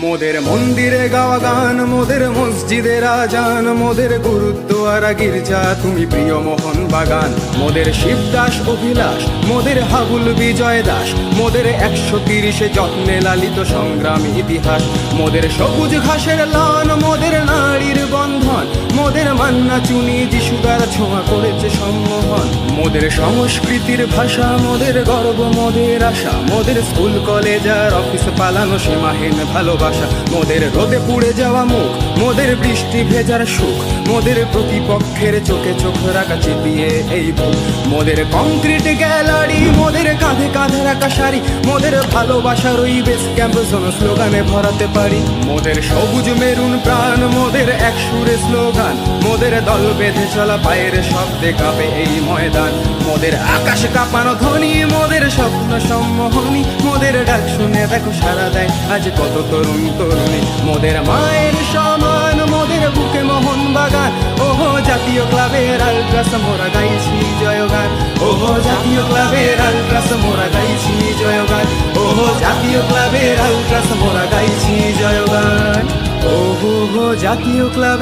মোদের মন্দিরে গাওয়া গান, মোদের মসজিদের আজান, মোদের গুরুদ্বারা গির্জা তুমি প্রিয় মোহন বাগান। মোদের শিবদাস অভিলাষ, মোদের হাবুল বিজয় দাস, মোদের 130 যত্নে লালিত সংগ্রামী ইতিহাস। মোদের সবুজ ঘাসের লান, মোদের নারীর বন্ধন, মোদের মান্না চুনি যিশুদার ছোঁয়া করেছে সম্মোহন। মোদের সংস্কৃতির ভাষা, মোদের গর্ব, মোদের আশা, মোদের স্কুল কলেজ আর অফিস পালানো সীমাহীন ভালোবাসা। মোদের রোদে পুড়ে যাওয়া মুখ, মোদের বৃষ্টি ভেজার সুখ, মোদের প্রতিপক্ষের চোখে চোখ রাখা চিপিয়ে এই বুক। মোদের কংক্রিট গ্যালারি, মোদের কাঁধে কাঁধে রাখা শাড়ি, মোদের ভালোবাসার ওই বেস ক্যাম্প জোন স্লোগানে ভরাতে পারি। মোদের সবুজ মেরুন প্রাণ, মোদের এক সুরে স্লোগান, মোদের দল বেঁধে চলা পায়ের শব্দে কাঁপে এই ময়দান। মোদের আকাশ কাঁপানো ধ্বনি, মোদের স্বপ্ন সম্মোহনী, মোদের ডাক শুনে দেখো সারা দেয় আজ কত তরুণ তরুণী। মোদের মায়ের সমান, মোদের বুকে মোহন বাগান, ওহো জাতীয় ক্লাবের আলট্রাস মোরা গাইছি জয়গান। ওহো জাতীয় ক্লাবের আলট্রাস মোরা গাইছি জয়গান। ওহো জাতীয় ক্লাবের আলট্রাস মোরা গাইছি জয়গান। ওহো জাতীয় ক্লাব।